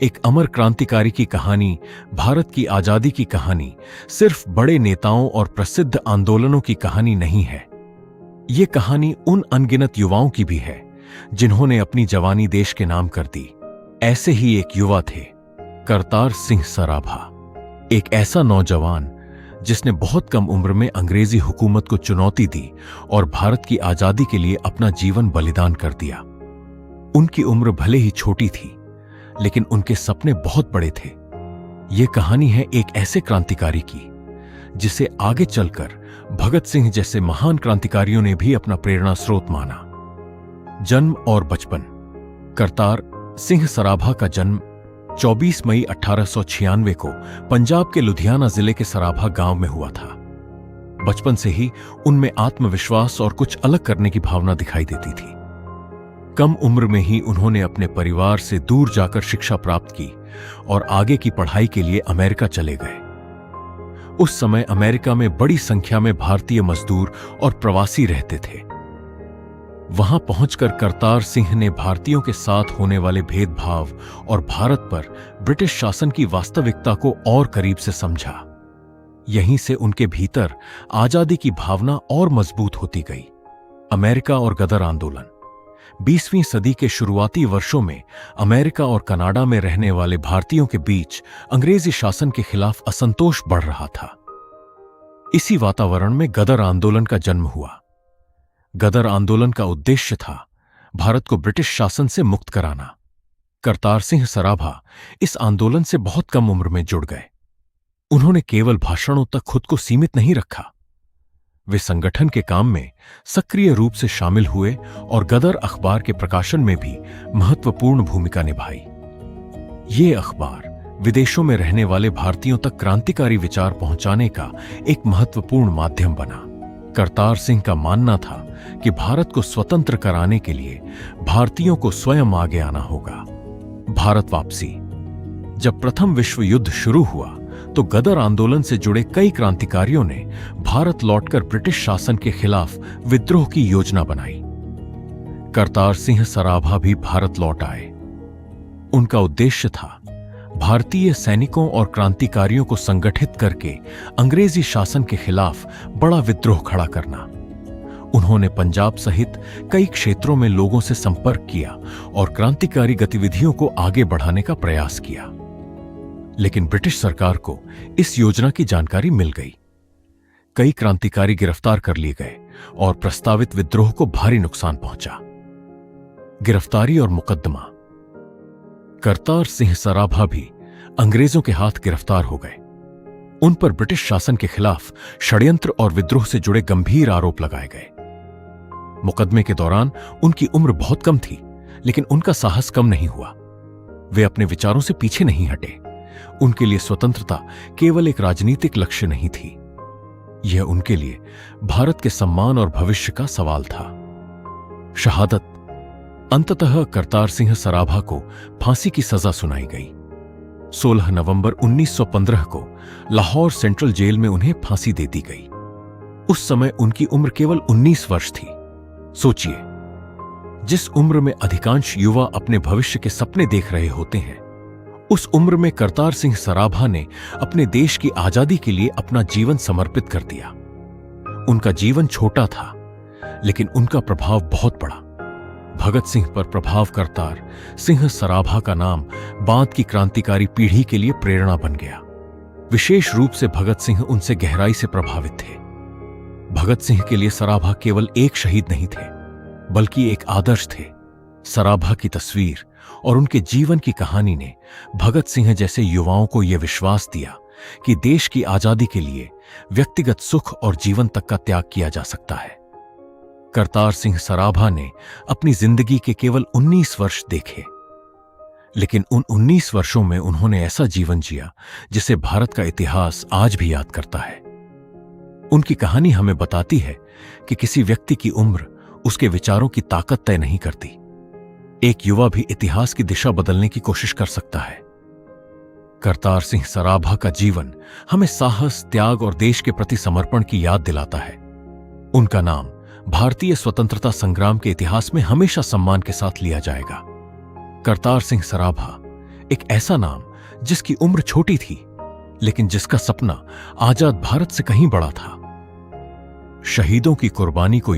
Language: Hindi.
एक अमर क्रांतिकारी की कहानी, भारत की आजादी की कहानी, सिर्फ बड़े नेताओं और प्रसिद्ध आंदोलनों की कहानी नहीं है। ये कहानी उन अनगिनत युवाओं की भी है जिन्होंने अपनी जवानी देश के नाम कर दी। ऐसे ही एक युवा थे करतार सिंह सराभा, एक ऐसा नौजवान जिसने बहुत कम उम्र में अंग्रेजी हुकूमत को चुनौती दी और भारत की आजादी के लिए अपना जीवन बलिदान कर दिया। उनकी उम्र भले ही छोटी थी, लेकिन उनके सपने बहुत बड़े थे। यह कहानी है एक ऐसे क्रांतिकारी की जिसे आगे चलकर भगत सिंह जैसे महान क्रांतिकारियों ने भी अपना प्रेरणा स्रोत माना। जन्म और बचपन। करतार सिंह सराभा का जन्म 24 मई 1896 को पंजाब के लुधियाना जिले के सराभा गांव में हुआ था। बचपन से ही उनमें आत्मविश्वास और कुछ अलग करने की भावना दिखाई देती थी। कम उम्र में ही उन्होंने अपने परिवार से दूर जाकर शिक्षा प्राप्त की और आगे की पढ़ाई के लिए अमेरिका चले गए। उस समय अमेरिका में बड़ी संख्या में भारतीय मजदूर और प्रवासी रहते थे। वहां पहुंचकर करतार सिंह ने भारतीयों के साथ होने वाले भेदभाव और भारत पर ब्रिटिश शासन की वास्तविकता को और करीब से समझा। यहीं से उनके भीतर आजादी की भावना और मजबूत होती गई। अमेरिका और गदर आंदोलन। 20वीं सदी के शुरुआती वर्षों में अमेरिका और कनाडा में रहने वाले भारतीयों के बीच अंग्रेजी शासन के खिलाफ असंतोष बढ़ रहा था। इसी वातावरण में गदर आंदोलन का जन्म हुआ। गदर आंदोलन का उद्देश्य था भारत को ब्रिटिश शासन से मुक्त कराना। करतार सिंह सराभा इस आंदोलन से बहुत कम उम्र में जुड़ गए। उन्होंने केवल भाषणों तक खुद को सीमित नहीं रखा। वे संगठन के काम में सक्रिय रूप से शामिल हुए और गदर अखबार के प्रकाशन में भी महत्वपूर्ण भूमिका निभाई। ये अखबार विदेशों में रहने वाले भारतीयों तक क्रांतिकारी विचार पहुंचाने का एक महत्वपूर्ण माध्यम बना। करतार सिंह का मानना था कि भारत को स्वतंत्र कराने के लिए भारतीयों को स्वयं आगे आना होगा। भारत वापसी। जब प्रथम विश्व युद्ध शुरू हुआ तो गदर आंदोलन से जुड़े कई क्रांतिकारियों ने भारत लौटकर ब्रिटिश शासन के खिलाफ विद्रोह की योजना बनाई। करतार सिंह सराभा भी भारत लौट आए। उनका उद्देश्य था भारतीय सैनिकों और क्रांतिकारियों को संगठित करके अंग्रेजी शासन के खिलाफ बड़ा विद्रोह खड़ा करना। उन्होंने पंजाब सहित कई क्षेत्रों में लोगों से संपर्क किया और क्रांतिकारी गतिविधियों को आगे बढ़ाने का प्रयास किया। लेकिन ब्रिटिश सरकार को इस योजना की जानकारी मिल गई। कई क्रांतिकारी गिरफ्तार कर लिए गए और प्रस्तावित विद्रोह को भारी नुकसान पहुंचा। गिरफ्तारी और मुकदमा। करतार सिंह सराभा भी अंग्रेजों के हाथ गिरफ्तार हो गए। उन पर ब्रिटिश शासन के खिलाफ षड्यंत्र और विद्रोह से जुड़े गंभीर आरोप लगाए गए। मुकदमे के दौरान उनकी उम्र बहुत कम थी, लेकिन उनका साहस कम नहीं हुआ। वे अपने विचारों से पीछे नहीं हटे। उनके लिए स्वतंत्रता केवल एक राजनीतिक लक्ष्य नहीं थी, यह उनके लिए भारत के सम्मान और भविष्य का सवाल था। शहादत। अंततः करतार सिंह सराभा को फांसी की सजा सुनाई गई। 16 नवंबर 1915 को लाहौर सेंट्रल जेल में उन्हें फांसी दे दी गई। उस समय उनकी उम्र केवल 19 वर्ष थी। सोचिए, जिस उम्र में अधिकांश युवा अपने भविष्य के सपने देख रहे होते हैं, उस उम्र में करतार सिंह सराभा ने अपने देश की आजादी के लिए अपना जीवन समर्पित कर दिया। उनका जीवन छोटा था, लेकिन उनका प्रभाव बहुत बड़ा। भगत सिंह पर प्रभाव करतार सिंह सराभा का नाम बाद की क्रांतिकारी पीढ़ी के लिए प्रेरणा बन गया। विशेष रूप से भगत सिंह उनसे गहराई से प्रभावित थे। भगत सिंह के लिए सराभा केवल एक शहीद नहीं थे, बल्कि एक आदर्श थे। सराभा की तस्वीर और उनके जीवन की कहानी ने भगत सिंह जैसे युवाओं को यह विश्वास दिया कि देश की आजादी के लिए व्यक्तिगत सुख और जीवन तक का त्याग किया जा सकता है। करतार सिंह सराभा ने अपनी जिंदगी के केवल 19 वर्ष देखे, लेकिन उन 19 वर्षों में उन्होंने ऐसा जीवन जिया जिसे भारत का इतिहास आज भी याद करता है। उनकी कहानी हमें बताती है कि किसी व्यक्ति की उम्र उसके विचारों की ताकत तय नहीं करती। एक युवा भी इतिहास की दिशा बदलने की कोशिश कर सकता है। करतार सिंह सराभा का जीवन हमें साहस, त्याग और देश के प्रति समर्पण की याद दिलाता है। उनका नाम भारतीय स्वतंत्रता संग्राम के इतिहास में हमेशा सम्मान के साथ लिया जाएगा। करतार सिंह सराभा एक ऐसा नाम जिसकी उम्र छोटी थी, लेकिन जिसका सपना आजाद भारत से कहीं बड़ा था। शहीदों की कुर्बानी को